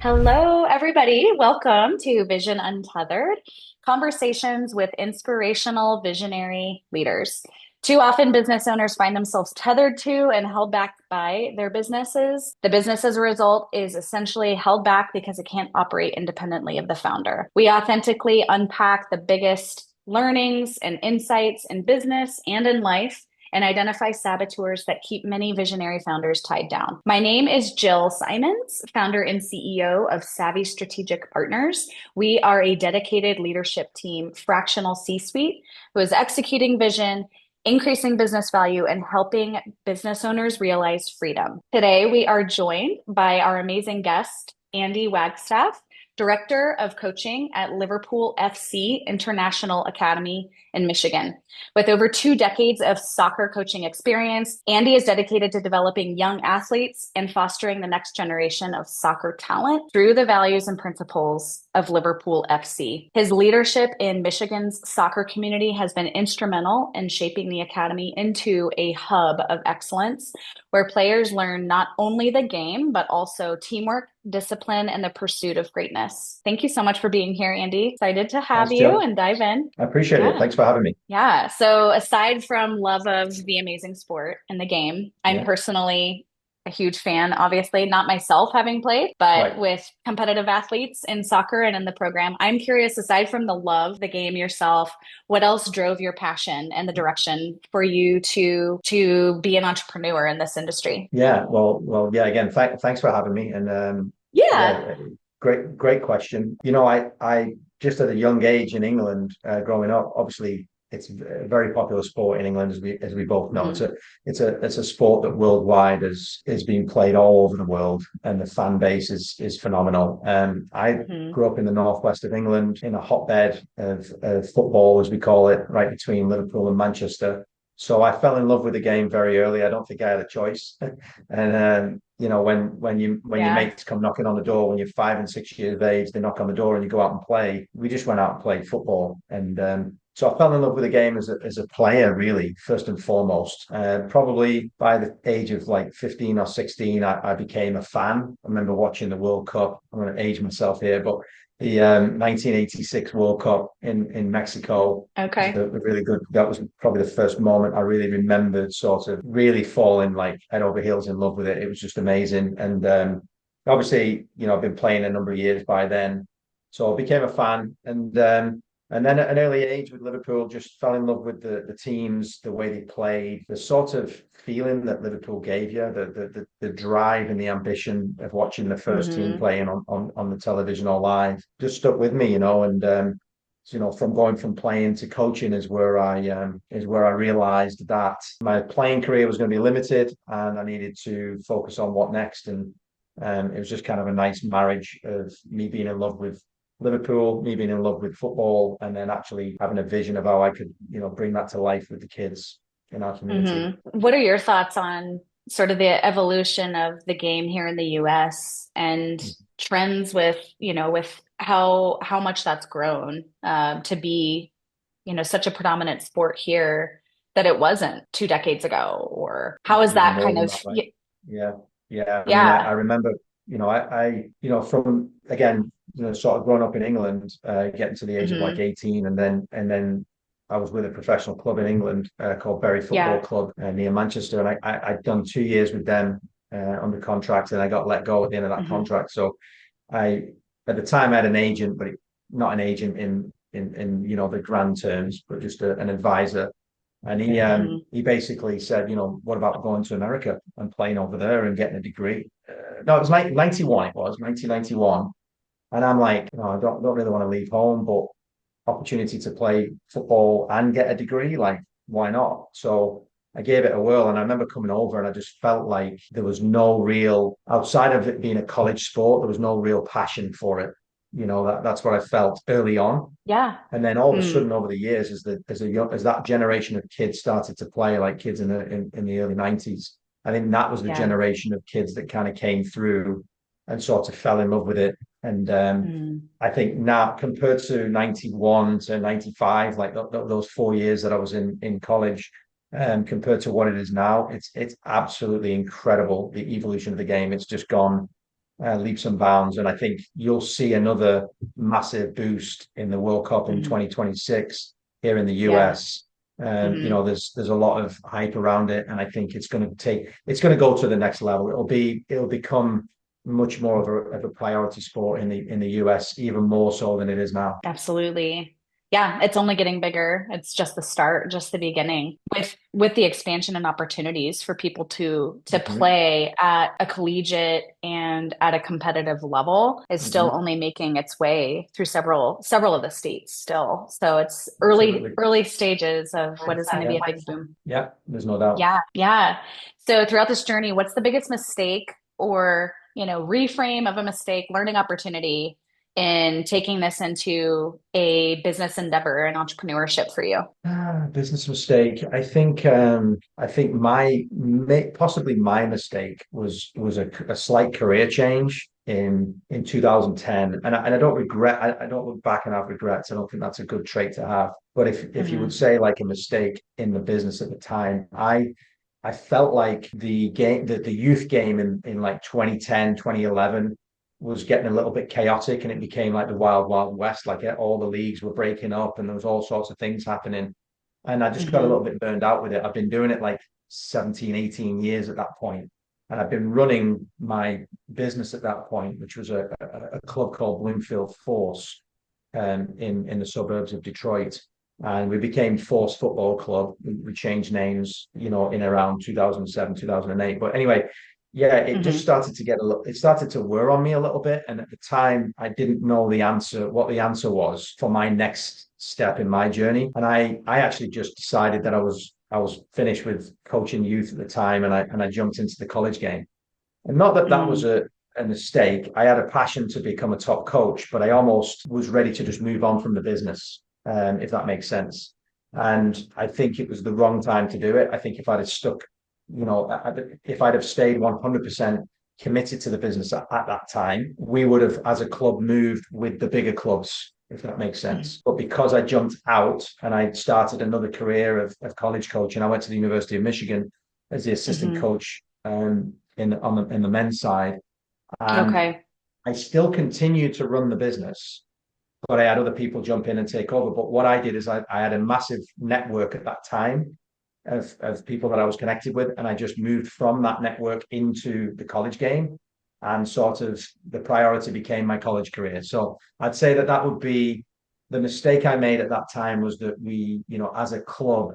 Hello, everybody. Welcome to Vision Untethered, conversations with inspirational visionary leaders. Too often, business owners find themselves tethered to and held back by their businesses. The business, as a result, is essentially held back because it can't operate independently of the founder. We authentically unpack the biggest learnings and insights in business and in life and identify saboteurs that keep many visionary founders tied down. My name is Jill Simons, founder and CEO of Savvy Strategic Partners. We are a dedicated leadership team, fractional C-suite, who is executing vision, increasing business value, and helping business owners realize freedom. Today, we are joined by our amazing guest, Andy Wagstaff, Director of Coaching at Liverpool FC International Academy in Michigan. With over 2 decades of soccer coaching experience, Andy is dedicated to developing young athletes and fostering the next generation of soccer talent through the values and principles of Liverpool FC. His leadership in Michigan's soccer community has been instrumental in shaping the academy into a hub of excellence where players learn not only the game, but also teamwork, discipline, and the pursuit of greatness. Thank you so much for being here, Andy. Excited to have Thanks, you Jill. and dive in. I appreciate it. Yeah. Thanks for having me. Yeah. So aside from love of the amazing sport and the game, I'm Yeah, personally a huge fan, obviously, not myself having played, but right. with competitive athletes in soccer and in the program. I'm curious, aside from the love, the game yourself, what else drove your passion and the direction for you to be an entrepreneur in this industry? Yeah, yeah. Again, thanks for having me. And Yeah. yeah, great question. I just at a young age in England, growing up, obviously it's a very popular sport in England, as we both know. Hmm. It's a sport that worldwide is being played all over the world, and the fan base is phenomenal. I Hmm. grew up in the northwest of England in a hotbed of football, as we call it, right between Liverpool and Manchester. So I fell in love with the game very early. I don't think I had a choice. And when your Yeah. mates come knocking on the door when you're 5 and 6 years of age, they knock on the door and you go out and play. We just went out and played football, and so I fell in love with the game as a player, really, first and foremost. Probably by the age of like 15 or 16, I became a fan. I remember watching the World Cup. I'm going to age myself here, but the 1986 World Cup in Mexico was Okay. a really good. That was probably the first moment I really remembered, sort of really falling like head over heels in love with it. It was just amazing, and obviously, I've been playing a number of years by then, so I became a fan, and then at an early age with Liverpool, just fell in love with the teams, the way they played, the sort of feeling that Liverpool gave you, the drive and the ambition of watching the first team Hmm. playing on the television or live, just stuck with me, and from going from playing to coaching is where I realized that my playing career was going to be limited and I needed to focus on what next. And it was just kind of a nice marriage of me being in love with Liverpool, me being in love with football, and then actually having a vision of how I could, bring that to life with the kids in our Hmm. community. What are your thoughts on sort of the evolution of the game here in the US and trends with how much that's grown to be, such a predominant sport here that it wasn't 2 decades ago? Or how is Even that more kind than of, that, right? Yeah, yeah. I mean, I yeah. remember, from again, sort of growing up in England, getting to the age of like Hmm. 18, and then I was with a professional club in England called Bury Football Yeah. Club near Manchester, and I'd done 2 years with them under contract, and I got let go at the end of that Hmm. contract. So I, at the time, I had an agent, but not an agent in the grand terms, but just an advisor. And he um Hmm. he basically said, what about going to America and playing over there and getting a degree? No, it was like 91, it was 1991. And I'm like, no, I don't really want to leave home, but opportunity to play football and get a degree, like, why not? So I gave it a whirl, and I remember coming over and I just felt like there was no real, outside of it being a college sport, there was no real passion for it. That's what I felt early on. Yeah. And then all of a Mm. sudden, over the years, as that generation of kids started to play, like kids in the early 90s, I think that was the Yeah. generation of kids that kind of came through and sort of fell in love with it. And Mm. I think now, compared to 91 to 95, like those 4 years that I was in college, compared to what it is now, it's absolutely incredible, the evolution of the game. It's just gone leaps and bounds. And I think you'll see another massive boost in the World Cup in Mhm. 2026 here in the Yeah. US. Hmm. There's a lot of hype around it, and I think it's going to go to the next level. It'll become much more of a priority sport in the US, even more so than it is now. Absolutely. Yeah, it's only getting bigger. It's just the start, just the beginning. With the expansion and opportunities for people to Mhm, play at a collegiate and at a competitive level is still mhm. only making its way through several of the states still. So it's Absolutely. early stages of what is going to Yeah. be a big boom. Yeah, there's no doubt. Yeah, yeah. So throughout this journey, what's the biggest mistake or, reframe of a mistake, learning opportunity in taking this into a business endeavor and entrepreneurship for you? Business mistake. I think possibly my mistake was a slight career change in 2010, and I don't regret. I don't look back and have regrets. I don't think that's a good trait to have. But if you would Hmm. say like a mistake in the business at the time, I felt like the youth game in like 2010, 2011 was getting a little bit chaotic, and it became like the wild, wild west. Like all the leagues were breaking up and there was all sorts of things happening. And I just got a Hmm. little bit burned out with it. I've been doing it like 17, 18 years at that point. And I've been running my business at that point, which was a club called Bloomfield Force in the suburbs of Detroit. And we became Force Football Club. We changed names, in around 2007, 2008. But anyway, yeah, it just Hmm. started to it started to wear on me a little bit. And at the time, I didn't know what the answer was for my next step in my journey. And I actually just decided that I was finished with coaching youth at the time, and I jumped into the college game. And not that that was Hmm. a mistake. I had a passion to become a top coach, but I almost was ready to just move on from the business, if that makes sense. And I think it was the wrong time to do it. I think if I'd have stuck, if I'd have stayed 100% committed to the business at that time, we would have, as a club, moved with the bigger clubs, if that makes sense. But because I jumped out and I started another career of college coaching, I went to the University of Michigan as the assistant Hmm. coach in the men's side, and Okay. I still continued to run the business, but I had other people jump in and take over. But what I did is I had a massive network at that time of people that I was connected with, and I just moved from that network into the college game, and sort of the priority became my college career. So I'd say that that would be the mistake I made at that time, was that as a club,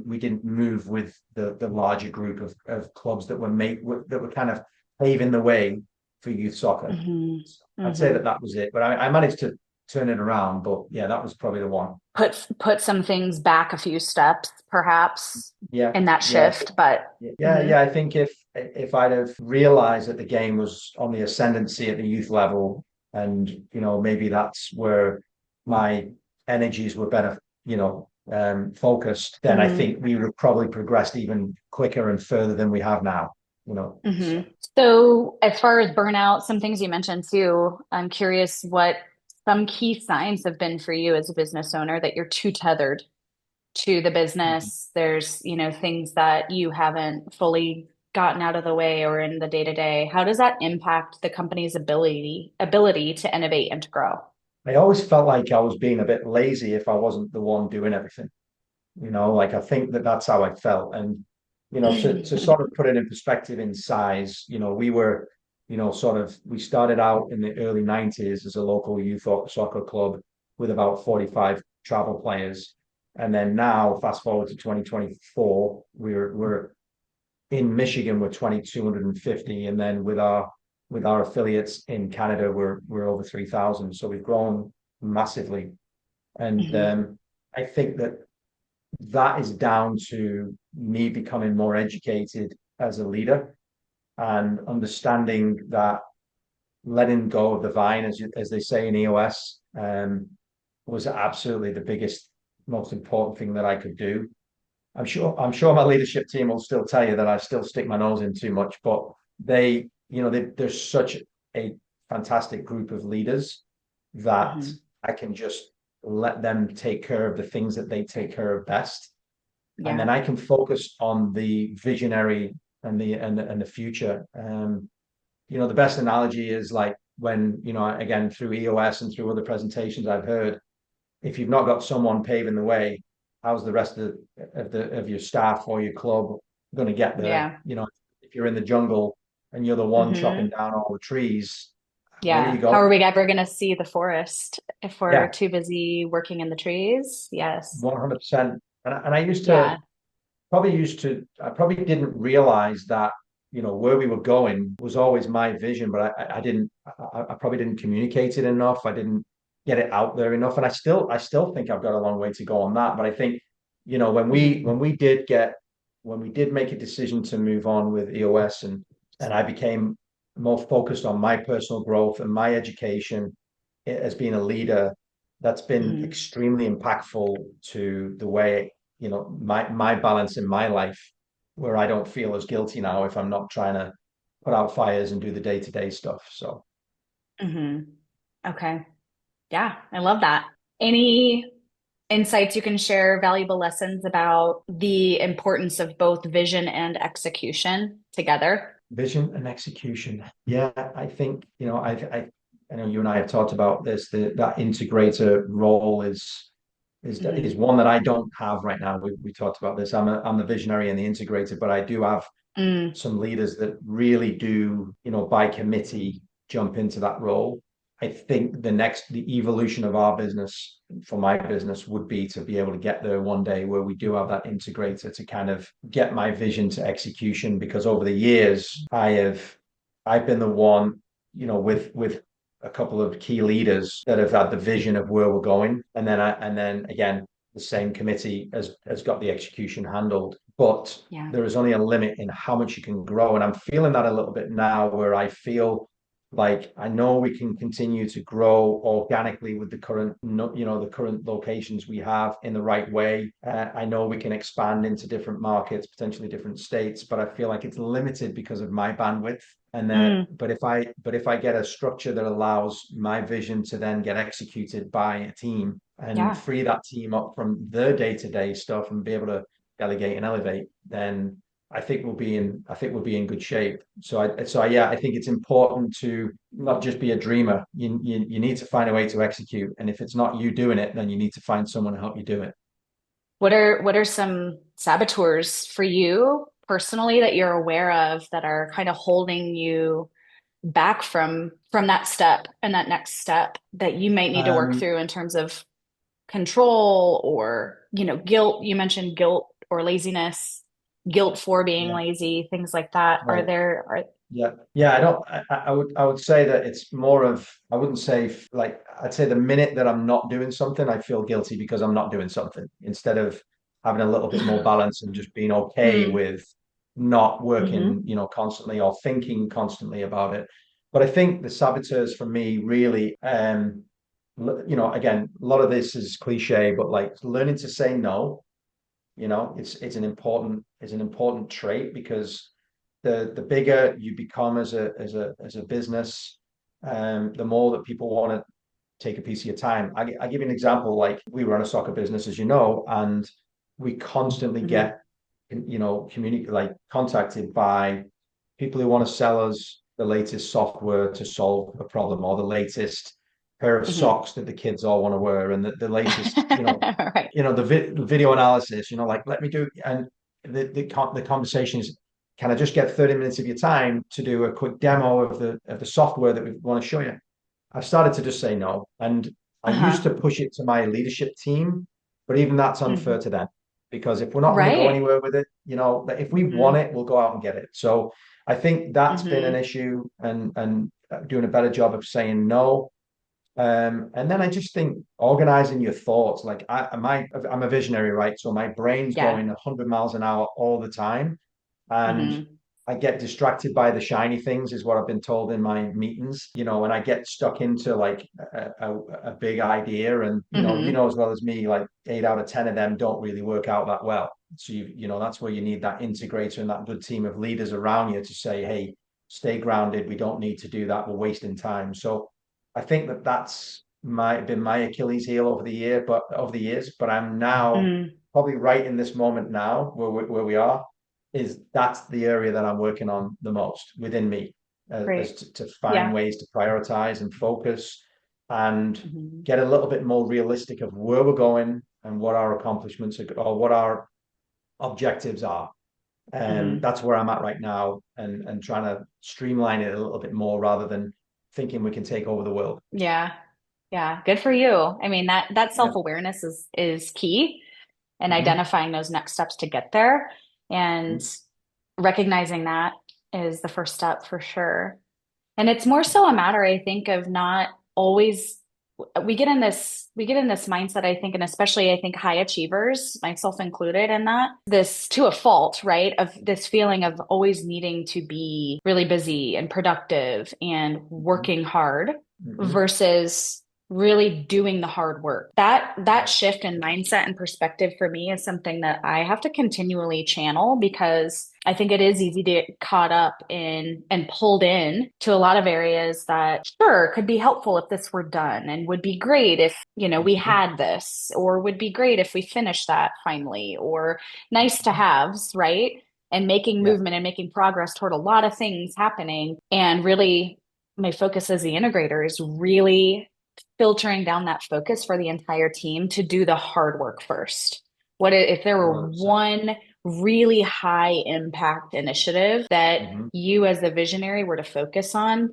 we didn't move with the larger group of clubs that were kind of paving the way for youth soccer. Hmm. I'd say Hmm. that that was it, but I managed to turn it around. But yeah, that was probably the one. Put some things back a few steps, perhaps, Yeah, in that yeah, shift, but yeah. I think if I'd have realized that the game was on the ascendancy at the youth level, and maybe that's where my energies were better, focused, then I mhm. think we would have probably progressed even quicker and further than we have now. Hmm. So So, as far as burnout, some things you mentioned too, I'm curious what some key signs have been for you as a business owner that you're too tethered to the business. There's, things that you haven't fully gotten out of the way or in the day to day. How does that impact the company's ability to innovate and to grow? I always felt like I was being a bit lazy if I wasn't the one doing everything. Like I think that that's how I felt. And to sort of put it in perspective in size, we were, we started out in the early 90s as a local youth soccer club with about 45 travel players. And then now, fast forward to 2024, we're in Michigan, we're 2,250, and then with our affiliates in Canada, we're over 3,000. So we've grown massively. And Mhm. I think that that is down to me becoming more educated as a leader, and understanding that letting go of the vine, as they say in EOS, was absolutely the biggest, most important thing that I could do. I'm sure my leadership team will still tell you that I still stick my nose in too much, but they're such a fantastic group of leaders that Mhm. I can just let them take care of the things that they take care of best, and then Yeah. I can focus on the visionary and the future. the best analogy is like when, again, through EOS and through other presentations I've heard, if you've not got someone paving the way, how's the rest of your staff or your club going to get there? Yeah. If you're in the jungle and you're the one chopping Hmm. down all the trees, where are you Yeah. How are going? we ever going to see the forest if we're Yeah, too busy working in the trees? Yes. 100%. And Yeah. I probably didn't realize that, where we were going was always my vision, but I probably didn't communicate it enough. I didn't get it out there enough. And I still think I've got a long way to go on that. But I think, Hmm. when we did make a decision to move on with EOS, and I became more focused on my personal growth and my education as being a leader, that's been Hmm. extremely impactful to the way, my balance in my life, where I don't feel as guilty now if I'm not trying to put out fires and do the day-to-day stuff. So Hmm. Okay. Yeah, I love that. Any insights you can share, valuable lessons about the importance of both vision and execution together? vision and execution. Yeah, I think, I know you and I have talked about this, that integrator role is Hmm. one that I don't have right now. We talked about this. I'm the visionary and the integrator, but I do have Mm, some leaders that really do, by committee jump into that role. I think the evolution of our business, for my business, would be to be able to get there one day where we do have that integrator to kind of get my vision to execution. Because over the years, I've been the one, with a couple of key leaders that have had the vision of where we're going, and then again, the same committee has got the execution handled. But yeah. there is only a limit in how much you can grow. And I'm feeling that a little bit now, where I feel like I know we can continue to grow organically with the current, the current locations we have in the right way. I know we can expand into different markets, potentially different states, but I feel like it's limited because of my bandwidth. Mm, But if I get a structure that allows my vision to then get executed by a team and yeah. free that team up from their day-to-day stuff and be able to delegate and elevate, then I think we'll be in good shape. Yeah, I think it's important to not just be a dreamer. You need to find a way to execute, and if it's not you doing it, then you need to find someone to help you do it. What are some saboteurs for you personally that you're aware of that are kind of holding you back from that step and that next step that you might need to work Um, through in terms of control or, guilt? You mentioned guilt or laziness, guilt for being yeah, lazy, things like that. Are right. there are Yeah, yeah. I don't. I would say that it's more of. I wouldn't say like. I'd say the minute that I'm not doing something, I feel guilty because I'm not doing something. Instead of having a little bit more balance and just being okay mm, with not working, hmm. constantly or thinking constantly about it. But I think the saboteurs for me really, again, a lot of this is cliche, but like learning to say no, it's an important trait, because the bigger you become as a business, the more that people want to take a piece of your time. I give you an example. Like, we run a soccer business, as you know, and we constantly Hmm. get, communicate, like, contacted by people who want to sell us the latest software to solve a problem, or the latest pair of Hmm. socks that the kids all want to wear, and the latest, Right. the video analysis, like, let me do. And the conversation is, can I just get 30 minutes of your time to do a quick demo of the software that we want to show you? I've started to just say no. And I used to Uh-huh. push it to my leadership team, but even that's unfair Hmm. to them, because if we're not going to go Right. anywhere with it, if we want Hmm. it, we'll go out and get it. So I think that's been an Hmm. issue, and doing a better job of saying no. And then I just think organizing your thoughts. Like, I'm a visionary, right? So my brain's Yeah. going 100 miles an hour all the time, and Hmm. I get distracted by the shiny things, is what I've been told in my meetings. And I get stuck into like a big idea, and Hmm. as well as me, like 8 out of 10 of them don't really work out that well. So that's where you need that integrator and that good team of leaders around you to say, hey, stay grounded. We don't need to do that. We're wasting time. So I think that's been my Achilles heel over the years. But I'm now Hmm. probably right in this moment now, where we are, is that's the area that I'm working on the most within me. Great. as to find Yeah. ways to prioritize and focus and Mhm. get a little bit more realistic of where we're going and what our accomplishments are, or what our objectives are. And Mhm. that's where I'm at right now, and trying to streamline it a little bit more rather than thinking we can take over the world. Yeah. Yeah. Good for you. I mean, that Yeah. self-awareness is key and Hmm. identifying those next steps to get there. And recognizing that is the first step for sure. And it's more so a matter, I think, of not always we get in this mindset, I think, and especially I think high achievers, myself included in that, this to a fault, right? Of this feeling of always needing to be really busy and productive and working hard Hmm. versus really doing the hard work. That Yeah. shift in mindset and perspective for me is something that I have to continually channel because I think it is easy to get caught up in and pulled in to a lot of areas that sure could be helpful if this were done and would be great if, we Hmm. had this or would be great if we finished that finally or nice to haves, right? And making Yeah. movement and making progress toward a lot of things happening. And really, my focus as the integrator is really filtering down that focus for the entire team to do the hard work first. If there were 100%. one really high impact initiative that Hmm. you as the visionary were to focus on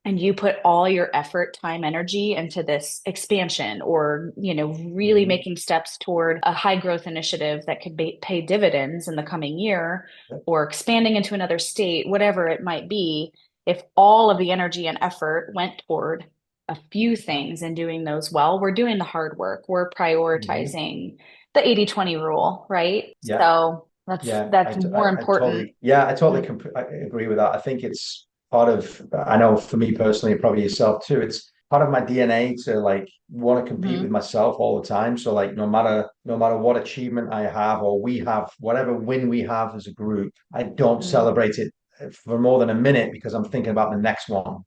and you put all your effort, time, energy into this expansion or, really Hmm. making steps toward a high growth initiative that could pay dividends in the coming year or expanding into another state, whatever it might be, if all of the energy and effort went toward a few things and doing those well, we're doing the hard work. We're Hmm. prioritizing the 80-20 rule, right? Yeah. So that's Yeah, that's more I important. totally, yeah, I agree with that. I think it's part of, I know for me personally, and probably yourself too, it's part of my DNA to like want to compete with Mhm. myself all the time. So like no matter what achievement I have or we have, whatever win we have as a group, I don't Mhm. celebrate it for more than a minute because I'm thinking about the next one.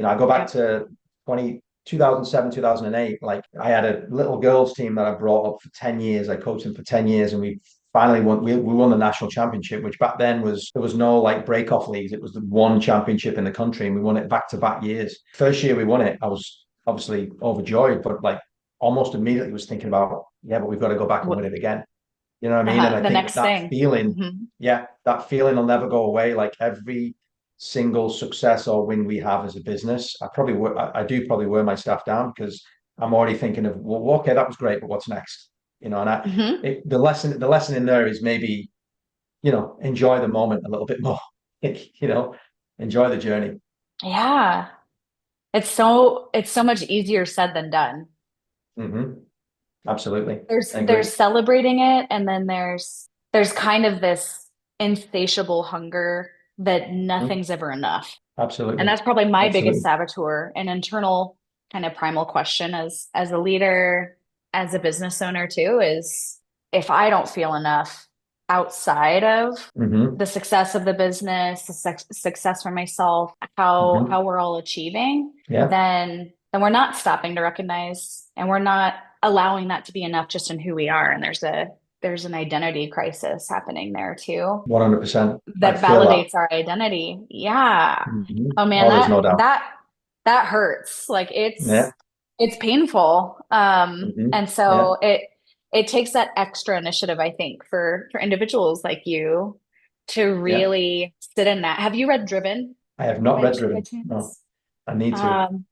I go back Yep. to 2007, 2008. Like I had a little girls team that I brought up for 10 years. I coached them for 10 years and we finally we won the national championship, which back then there was no like break off leagues. It was the one championship in the country, and we won it back to back years. First year we won it, I was obviously overjoyed, but like almost immediately was thinking about, yeah, but we've got to go back and win What, it again. You know what I mean? And I the think next that thing. feeling, Mhm. yeah, that feeling will never go away. Like every single success or win we have as a business, I do probably wear my staff down because I'm already thinking of, well, okay, that was great, but what's next? And Mhm. the lesson in there is maybe, enjoy the moment a little bit more. you know, enjoy the journey. Yeah. It's so much easier said than done. Hmm. Absolutely. I There's agree. celebrating it and then there's kind of this insatiable hunger that Mhm. nothing's ever enough. And Absolutely. that's probably my biggest Absolutely. saboteur, an internal kind of primal question as a leader, as a business owner too, is if I don't feel enough outside of Hmm. the success of the business, the success for myself, Hmm. how we're all achieving, Yeah. then we're not stopping to recognize and we're not allowing that to be enough just in who we are. And there's an identity crisis happening there too 100%. I that feel that. validates our identity. Yeah. Oh man, Oh, there's no doubt. that hurts. Like Yeah. it's painful. And Yeah. so it takes that extra initiative, I think, for individuals like you to Yeah. really sit in that. Have you read Driven I have not read by Driven. No, chance? I need to. Um,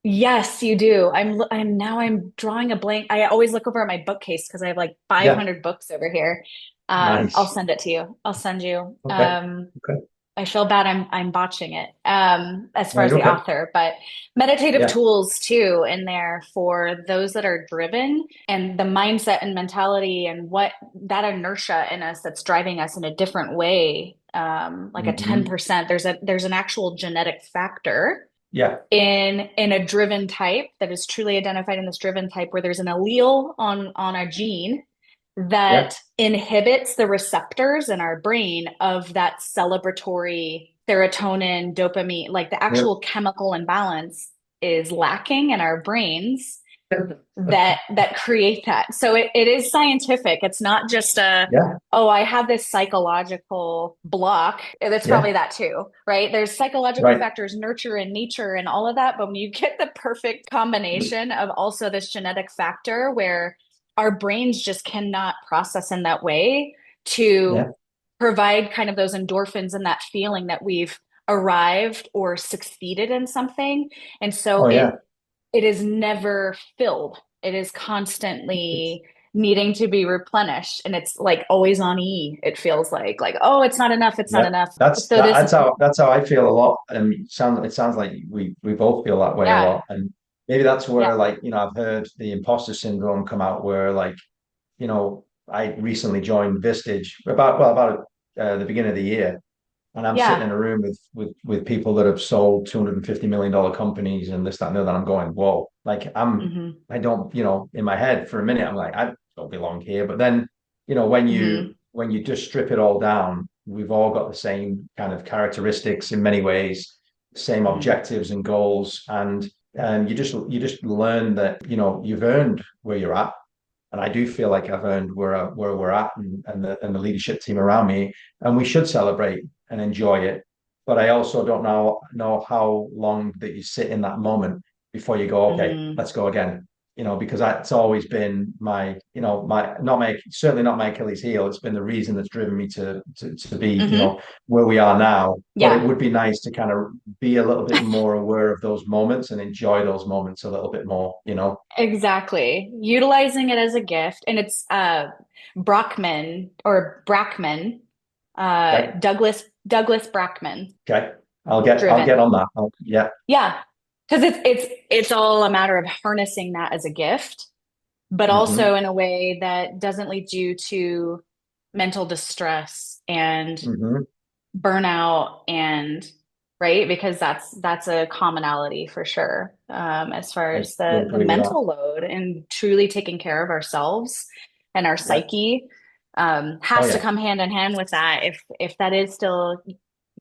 yes, you do. I'm drawing a blank. I always look over at my bookcase because I have like Yeah. 500 books over here. I'll Nice. send it to you. I'll send you. Okay. Okay. I feel bad I'm botching it as far Right. as the Okay. author, but meditative Yeah. tools too in there for those that are driven and the mindset and mentality and what that inertia in us that's driving us in a different way. Like a Hmm. 10%, there's an actual genetic factor Yeah. in a driven type that is truly identified in this driven type where there's an allele on a gene Yeah. that inhibits the receptors in our brain of that celebratory serotonin, dopamine, like the Yeah. actual chemical imbalance is lacking in our brains. that create that. So it is scientific. It's not just a, Yeah, oh, I have this psychological block. It's yeah, probably that too, right? There's psychological right. factors, nurture and nature and all of that. But when you get the perfect combination of also this genetic factor where our brains just cannot process in that way to Yeah. provide kind of those endorphins and that feeling that we've arrived or succeeded in something. And so Oh yeah. it is never filled. It is It's, constantly needing to be replenished. And it's like always on E, it feels like, oh, it's not enough, it's not yeah. enough. So this, That's how I feel a lot. And it sounds like we both feel that way a yeah, lot. And maybe that's yeah, where, like, I've heard the imposter syndrome come out where, like, I recently joined Vistage about the beginning of the year. And I'm sitting yeah. in a room with people that have sold $250 million companies and this, that, and the other. And I'm going, whoa, like Hmm. I don't, in my head for a minute, I'm like, I don't belong here. But then, when Hmm. you just strip it all down, we've all got the same kind of characteristics in many ways, same Hmm. objectives and goals. And you just learn that, you've earned where you're at. And I do feel like I've earned where we're at, and the leadership team around me, and we should celebrate and enjoy it. But I also don't know how long that you sit in that moment before you go, okay, Hmm. let's go again. Because that's always been my not my certainly not my Achilles heel. It's been the reason that's driven me to be, Hmm. where we are now. But it Yeah, would be nice to kind of be a little bit more aware of those moments and enjoy those moments a little bit more. exactly. Utilizing it as a gift. And it's Brockman or Brackman, Okay. Douglas Brackman Okay. I'll get driven. on that. Yeah. Yeah. Because it's all a matter of harnessing that as a gift, but Hmm. also in a way that doesn't lead you to mental distress and Hmm. burnout and right because that's a commonality for sure as far I as would the agree with that. mental load and truly taking care of ourselves and our Yeah. psyche Oh has to yeah. come hand in hand with that if that is still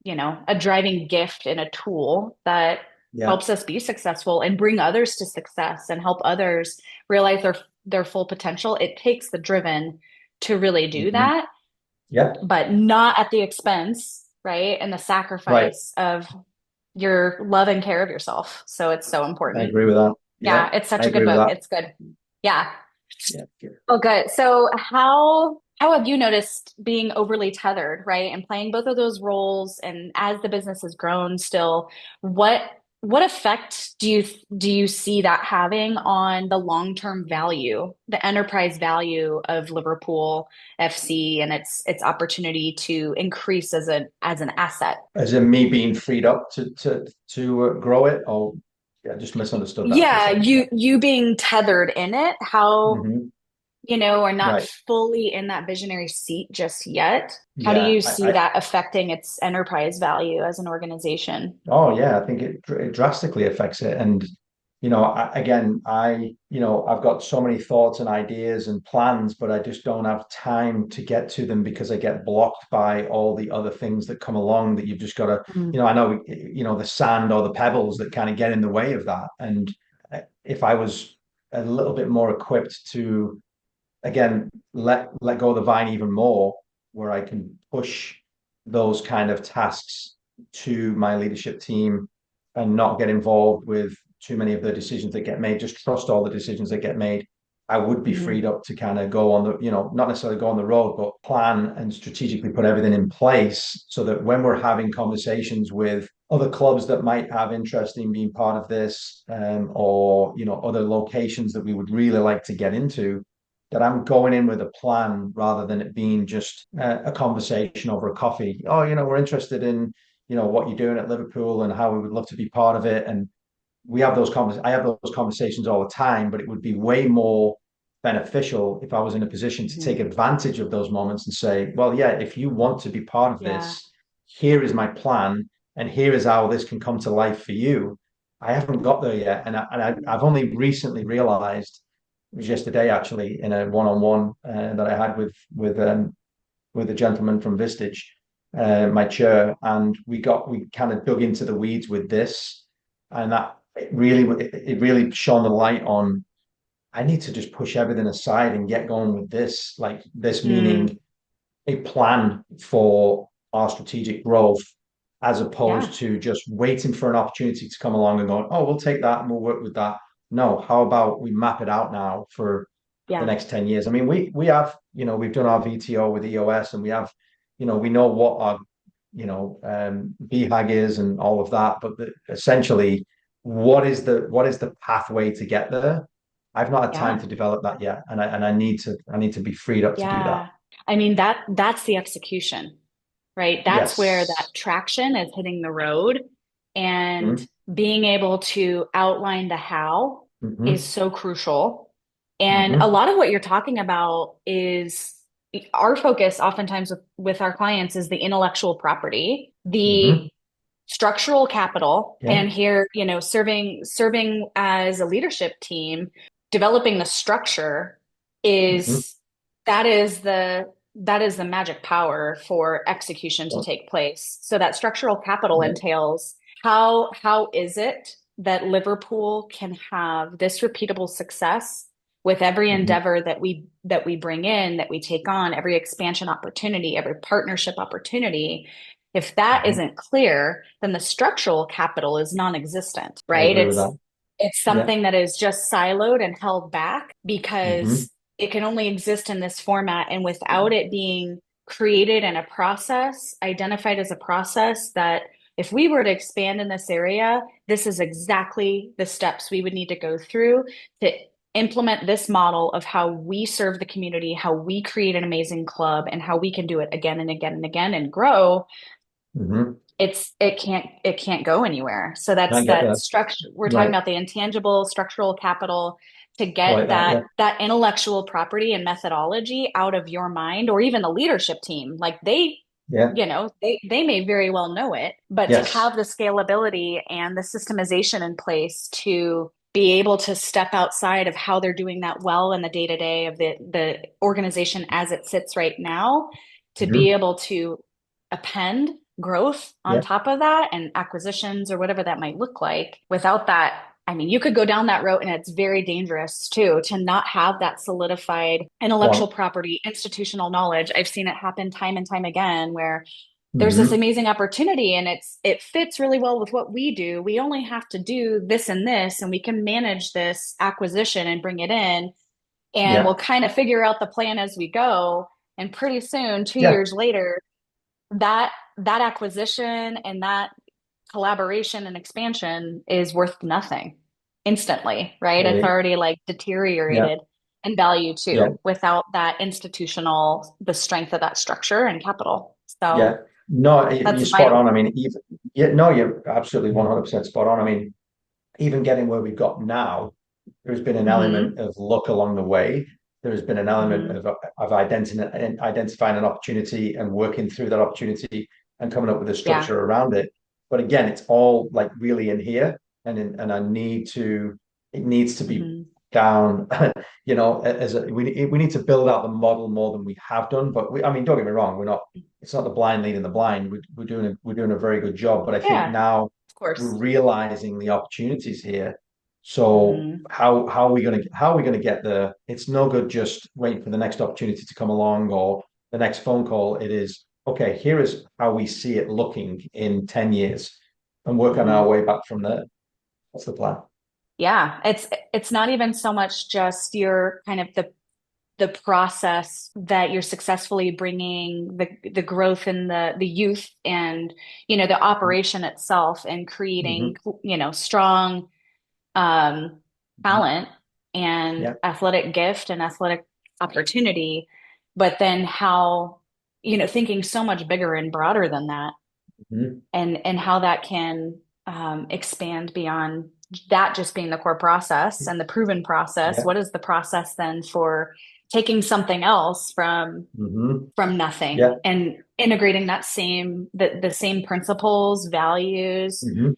a driving gift and a tool that Yeah. helps us be successful and bring others to success and help others realize their full potential. It takes the driven to really do Hmm. that, Yeah. but not at the expense, right? And the Right. sacrifice of your love and care of yourself. So it's so I important. agree with that. Yeah, Yeah. it's such I a good agree with book. that. It's good. Yeah. Yeah. Oh, good. So how have you noticed being overly tethered, right? And playing both of those roles and as the business has grown still, what what effect do you see that having on the long-term value, the enterprise value of Liverpool FC and its opportunity to increase as an asset? As in me being freed up to grow it, or yeah, I just misunderstood that for a Yeah, second. you being tethered in it, how Hmm. are not Right. fully in that visionary seat just yet. How do Yeah. you see that affecting its enterprise value as an organization? Oh yeah, I think it drastically affects it. And again, I've got so many thoughts and ideas and plans, but I just don't have time to get to them because I get blocked by all the other things that come along that you've just got to, Mm. I know, the sand or the pebbles that kind of get in the way of that. And if I was a little bit more equipped to, again, let go of the vine even more, where I can push those kind of tasks to my leadership team and not get involved with too many of the decisions that get made, just trust all the decisions that get made. I would be Mhm. freed up to kind of go on the, not necessarily go on the road, but plan and strategically put everything in place so that when we're having conversations with other clubs that might have interest in being part of this, or other locations that we would really like to get into, that I'm going in with a plan rather than it being just a conversation over a coffee. Oh, we're interested in, what you're doing at Liverpool and how we would love to be part of it. And I have those conversations all the time, but it would be way more beneficial if I was in a position to take Mhm. advantage of those moments and say, well, yeah, if you want to be part of Yeah. this, here is my plan, and here is how this can come to life for you. I haven't got there yet, I've only recently realized, it was yesterday actually, in a one-on-one that I had with a gentleman from Vistage, my chair, and we kind of dug into the weeds with this, and that it really shone the light on. I need to just push everything aside and get going with this. Like this Mm, meaning a plan for our strategic growth as opposed yeah. to just waiting for an opportunity to come along and going, oh, we'll take that and we'll work with that. No, how about we map it out now for the Yeah. next 10 years? I mean, we have, we've done our VTO with EOS and we have, we know what our, BHAG is and all of that, but essentially, what is the pathway to get there? I've not had time Yeah. to develop that yet, and I need to be freed up to do that. Yeah. I mean, that's the execution, right? That's where that Yes. traction is hitting the road, and Mm-hmm. being able to outline the how is Mm-hmm. so crucial. And a Mm-hmm. lot of what you're talking about is our focus oftentimes with our clients is the intellectual property, the Mm-hmm. structural capital, Yeah. and here, serving as a leadership team, developing the structure Mm-hmm. is that is the magic power for execution to Well, take place. So that structural capital yeah. entails how is it that Liverpool can have this repeatable success with every Mm-hmm. endeavor that we bring in, that we take on, every expansion opportunity, every partnership opportunity. If that Mm-hmm. isn't clear, then the structural capital is non-existent, I right? agree with It's that. it's Yeah. something that is just siloed and held back Mm-hmm. because it can only exist in this format, and without it being created in a process, identified as a process that if we were to expand in this area, this is exactly the steps we would need to go through to implement this model of how we serve the community, how we create an amazing club, and how we can do it again and again and again and grow. Mm-hmm. It can't go anywhere. So I that's get that that. structure. We're talking Right. about the intangible structural capital to I get like that. Yeah. that intellectual property and methodology out of your mind, or even the leadership team. Like Yeah. they may very well know it, but to Yes. have the scalability and the systemization in place to be able to step outside of how they're doing that well in the day to day of the organization as it sits right now, to be Mm-hmm. able to append growth on Yeah. top of that and acquisitions or whatever that might look like. Without that, I mean, you could go down that road and it's very dangerous too to not have that solidified intellectual One. property, institutional knowledge. I've seen it happen time and time again where there's this Mm-hmm. amazing opportunity and it fits really well with what we do. We only have to do this and this, and we can manage this acquisition and bring it in, and we'll Yeah. kind of figure out the plan as we go. And pretty soon, two Yeah. years later, that acquisition and that collaboration and expansion is worth nothing instantly, right? It's Really. already like Yeah. deteriorated in value Yeah. too without that institutional, the strength of that structure and capital. Yeah. So No, that's you're spot vital. on. I mean, even yeah, no, you're absolutely 100% spot on. I mean, even getting where we've got now, there's been an Hmm. element of luck along the way. There has been an element Hmm. of identifying an opportunity and working through that opportunity and coming up with a Yeah. structure around it. But again, it's all like really in here, and it needs to be Hmm. down. We need to build out the model more than we have done. But I mean, don't get me wrong, we're not. It's not the blind leading the blind. We're doing a very good job. But I think Yeah, now of we're course. realizing the opportunities here. So Hmm. how are we gonna get there? It's no good just waiting for the next opportunity to come along or the next phone call. It is okay. Here is how we see it looking in 10 years, and work on our Hmm. way back from there. That's the plan. Yeah, it's not even so much just your kind of the process that you're successfully bringing the growth in the youth and the operation itself and Mm-hmm. creating strong um Mm-hmm. talent and Yeah. athletic gift and athletic opportunity, but then how thinking so much bigger and broader than that, Mm-hmm. and how that can expand beyond that just being the core process and the proven process. Yeah. What is the process then for taking something else Mm-hmm. from nothing Yeah. and integrating the same principles, values, Mm-hmm.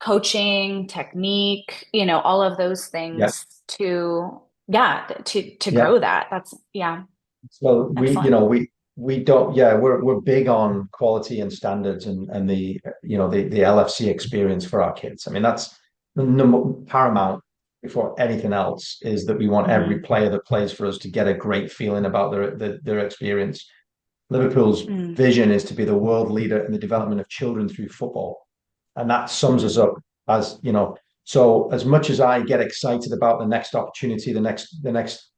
coaching, technique, all of those Yeah. things to yeah, to Yeah. grow that. That's yeah, So we, excellent. we don't, yeah, we're big on quality and standards and the LFC experience for our kids. I mean, that's the number paramount. before anything else is that we want every Hmm. player that plays for us to get a great feeling about their experience. Liverpool's Mm. vision is to be the world leader in the development of children through football. And that sums us Mm. up as, so as much as I get excited about the next opportunity, the next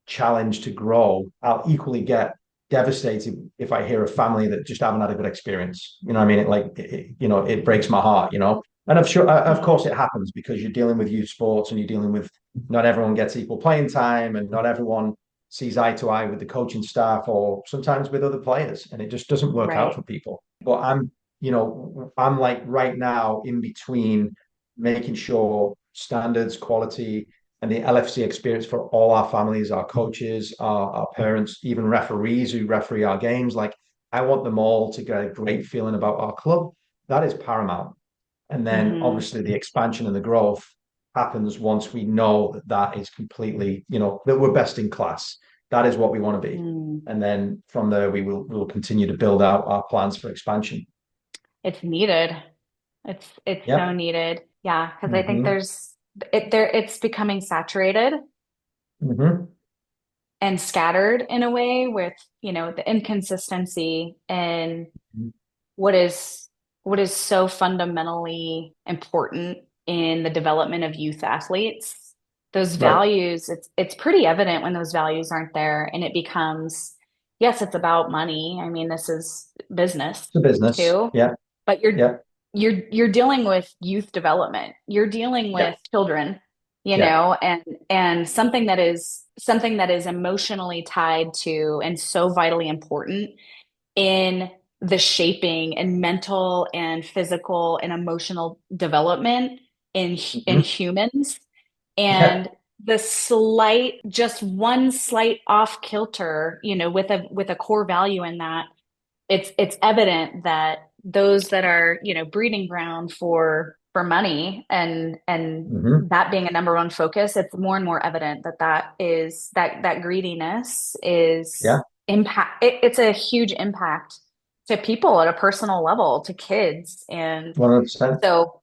challenge to grow, I'll equally get devastated if I hear a family that just haven't had a good experience. You know what I mean? It breaks my heart, And I'm sure, of course, Mm. it happens because you're dealing with youth sports and you're dealing with not everyone gets equal playing time and not everyone sees eye to eye with the coaching staff or sometimes with other players. And it just doesn't work out Right. for people. But I'm like right now in between making sure standards, quality, and the LFC experience for all our families, our coaches, our parents, even referees who referee our games. Like, I want them all to get a great feeling about our club. That is paramount. And then Hmm. obviously the expansion and the growth happens once we know that that is completely, that we're best in class. That is what we want to be. Mm. And then from there, we will continue to build out our plans for expansion. It's needed. It's so Yep. needed. Yeah, because I think Mm-hmm. it's becoming saturated Mm-hmm. and scattered in a way with, the inconsistency and what is what is so fundamentally important in the development of youth athletes. Those Right. values, it's pretty evident when those values aren't there and it becomes, yes, it's about money. I mean, this is business It's a business. too, Yeah. but you're Yeah. you're dealing with youth development. You're dealing Yeah. with children, Yeah. and something that is emotionally tied to and so vitally important in the shaping and mental and physical and emotional development in Mm-hmm. humans. Yeah. And the slight, just one slight off kilter, with a core value in that, it's evident that those that are, breeding ground for money and Mm-hmm. that being a number one focus, it's more and more evident that greediness is Yeah. it's a huge impact to people at a personal level, to kids. And 100%. so,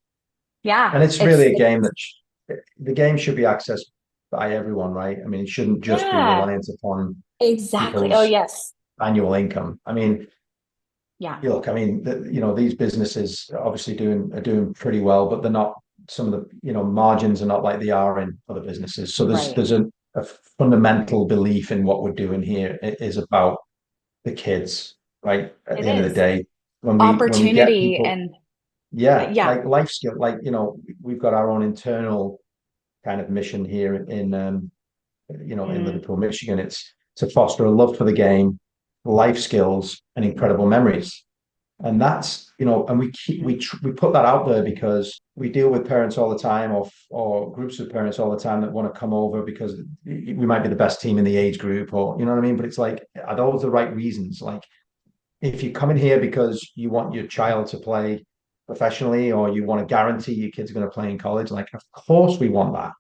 yeah, And it's it's really a it's game the game should be accessed by everyone, right? I mean, it shouldn't just be yeah, reliant upon exactly. Oh, people's yes. annual income. I mean, Yeah. look, I mean, these businesses obviously are doing pretty well, but they're not. Some of the margins are not like they are in other businesses. So there's Right. there's a fundamental belief in what we're doing here. It is about the kids, right? At It the end of the is day, when we get opportunity. people, And yeah, yeah. like life skill, like we've got our own internal kind of mission here in Mm. Liverpool, Michigan. It's to foster a love for the game, life skills, and incredible memories. And that's and we put that out there because we deal with parents all the time, or groups of parents all the time that want to come over because we might be the best team in the age group, or you know what I mean. But it's like, are those the right reasons? Like, if you come in here because you want your child to play professionally, or you want to guarantee your kid's going to play in college, like, of course we want that.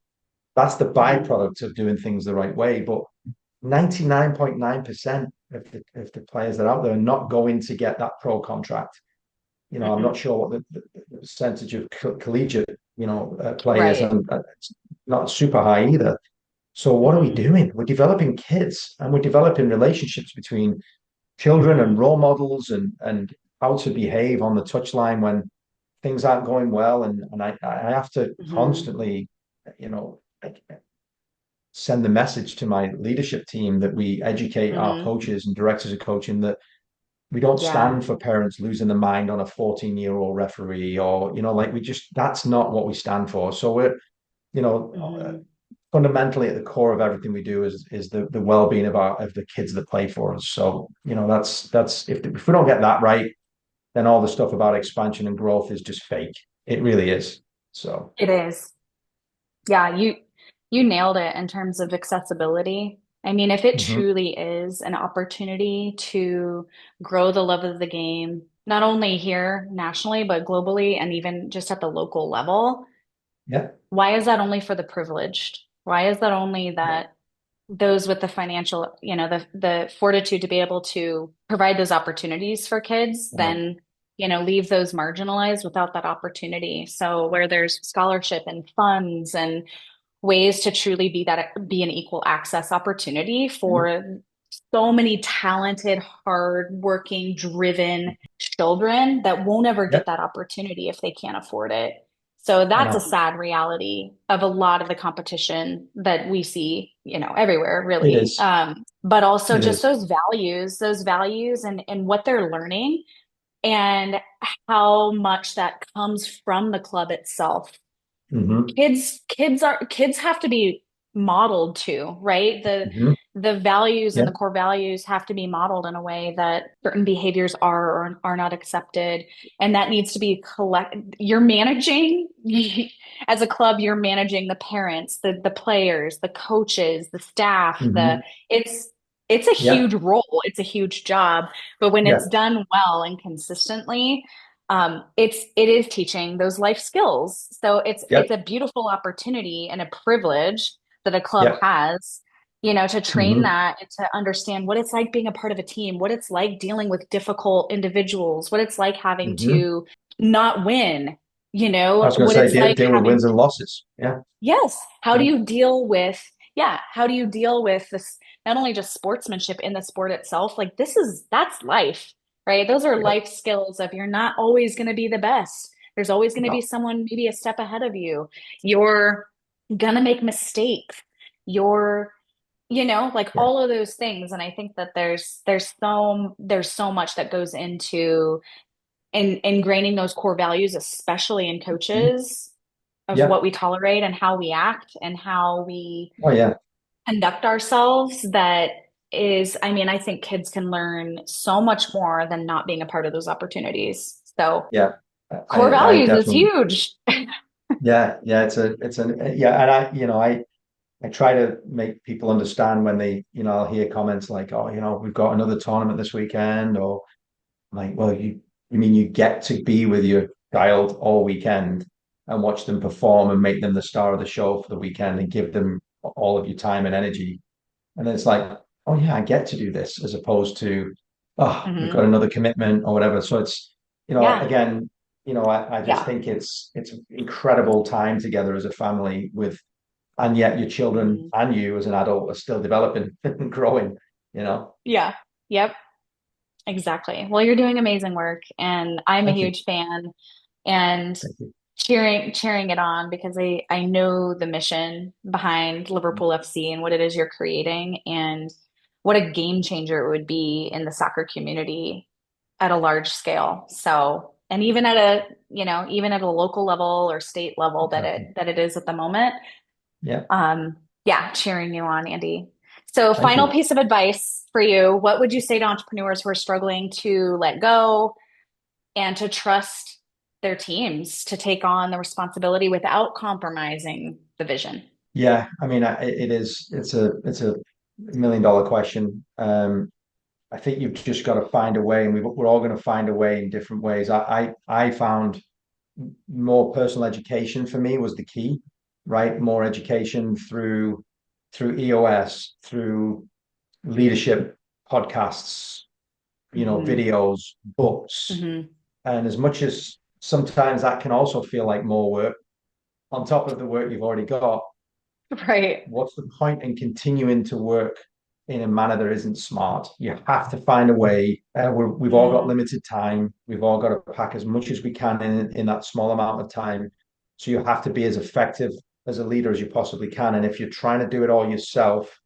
That's the Mhm. byproduct of doing things the right way. But 99.9% of the players that are out there are not going to get that pro contract. I'm not Mm-mm. sure what the percentage of collegiate, players, Right. and it's not super high either. So what are we Mm-mm. doing? We're developing kids and we're developing relationships between children and Mm-hmm. role models and how to behave on the touchline when things aren't going well. And I have to Mm-hmm. constantly, like, send the message to my leadership team that we educate our Mm-hmm. coaches and directors of coaching that we don't Yeah. stand for parents losing their mind on a 14-year-old referee, or like, we just, that's not what we stand for. So we're, you know Mm-hmm. fundamentally at the core of everything we do is the well-being of the kids that play for us. So that's if we don't get that right, then all the stuff about expansion and growth is just fake. It really is. So It is. Yeah, you nailed it in terms of accessibility. I mean, if it mhm. truly is an opportunity to grow the love of the game, not only here nationally, but globally and even just at the local level, Yeah. why is that only for the privileged? Why is that only Yeah. that those with the financial, the fortitude to be able to provide those opportunities for kids, Right. then, leave those marginalized without that opportunity? So where there's scholarship and funds and ways to truly be an equal access opportunity Mhm. for so many talented, hardworking, driven children that won't ever Yep. get that opportunity if they can't afford it. So I that's a know. sad reality of a lot of the competition that we see, everywhere, It really. is. But also It just is. those values and what they're learning and how much that comes from the club itself. Hmm. Kids have to be modeled to, right? The Hmm. the values and the Yep. core values have to be modeled in a way that certain behaviors are or are not accepted. And that needs to be you're managing as a club, you're managing the parents, the players, the coaches, the staff, Hmm. it's a huge Yep. role, it's a huge job. But when it's Yep. done well and consistently, it is teaching those life skills. So it's Yep. a beautiful opportunity and a privilege that a club Yep. has, to train Hmm. that and to understand what it's like being a part of a team, what it's like dealing with difficult individuals, what it's like having Hmm. to not win, I was going to what say it's like deal with having wins and losses. Yeah. Yes. How do Yeah. you deal with, yeah, how do you deal with this, not only just sportsmanship in the sport itself, like that's life, right? Those are Yep. life skills of you're not always going to be the best. There's always going to be No. someone maybe a step ahead of you. You're going to make mistakes. You're, like Yeah. all of those things. And I think that there's so much that goes into ingraining those core values, especially in Mhm. coaches of what Yeah. we tolerate and how we act and how we Oh yeah. conduct ourselves that is, I mean, I think kids can learn so much more than not being a part of those opportunities. So Yeah. core I values is definitely. huge. Yeah. Yeah. Yeah. And I try to make people understand when I'll hear comments like, oh, we've got another tournament this weekend, or I'm like, well, you mean you get to be with your child all weekend and watch them perform and make them the star of the show for the weekend and give them all of your time and energy. And then it's like, oh yeah, I get to do this as opposed to, oh, we've got Hmm. another commitment or whatever. So it's, Yeah. again, I just Yeah. think it's an incredible time together as a family with, and yet your children Hmm. and you as an adult are still developing and growing, you know. Yeah. Yep. Exactly. Well, you're doing amazing work, and I'm a Thank you. huge fan and Thank you. cheering it on because I know the mission behind Liverpool FC and what it is you're creating and what a game changer it would be in the soccer community at a large scale. So, and even at a local level or state level that it Exactly. that it is at the moment. Yeah. Yeah, cheering you on, Andy. So, Thank final you. piece of advice for you. What would you say to entrepreneurs who are struggling to let go and to trust their teams to take on the responsibility without compromising the vision? Yeah, I mean, it's a $1 million question. I think you've just got to find a way, and we're all going to find a way in different ways. I found more personal education for me was the key, right? More education through EOS, through leadership podcasts, Hmm. videos, books, Hmm. and as much as sometimes that can also feel like more work on top of the work you've already got, Right. what's the point in continuing to work in a manner that isn't smart? You have to find a way. We've all got Mm, limited time. We've all got to pack as much as we can in that small amount of time. So you have to be as effective as a leader as you possibly can. And if you're trying to do it all yourself,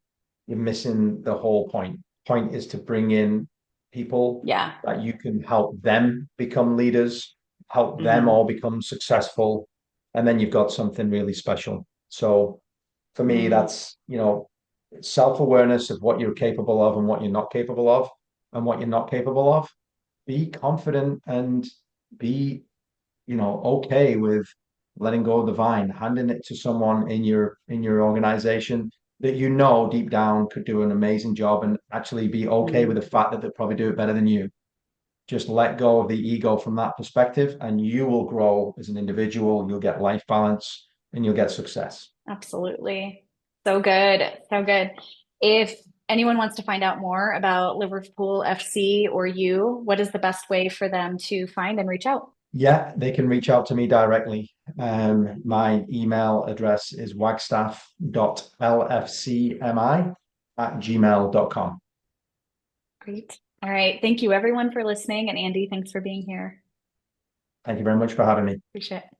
you're missing the whole point. Point is to bring in people yeah. that you can help them become leaders, help them Hmm. all become successful, and then you've got something really special. So for me, Mm, that's, self-awareness of what you're capable of and what you're not capable of, and what you're not capable of. Be confident and be, okay with letting go of the vine, handing it to someone in your organization that deep down could do an amazing job and actually be okay with mm. the fact that they'll probably do it better than you. Just let go of the ego from that perspective, and you will grow as an individual. You'll get life balance and you'll get success. Absolutely. So good. So good. If anyone wants to find out more about Liverpool FC or you, what is the best way for them to find and reach out? Yeah, they can reach out to me directly. My email address is wagstaff.lfcmi@gmail.com. Great. All right. Thank you, everyone, for listening. And Andy, thanks for being here. Thank you very much for having me. Appreciate it.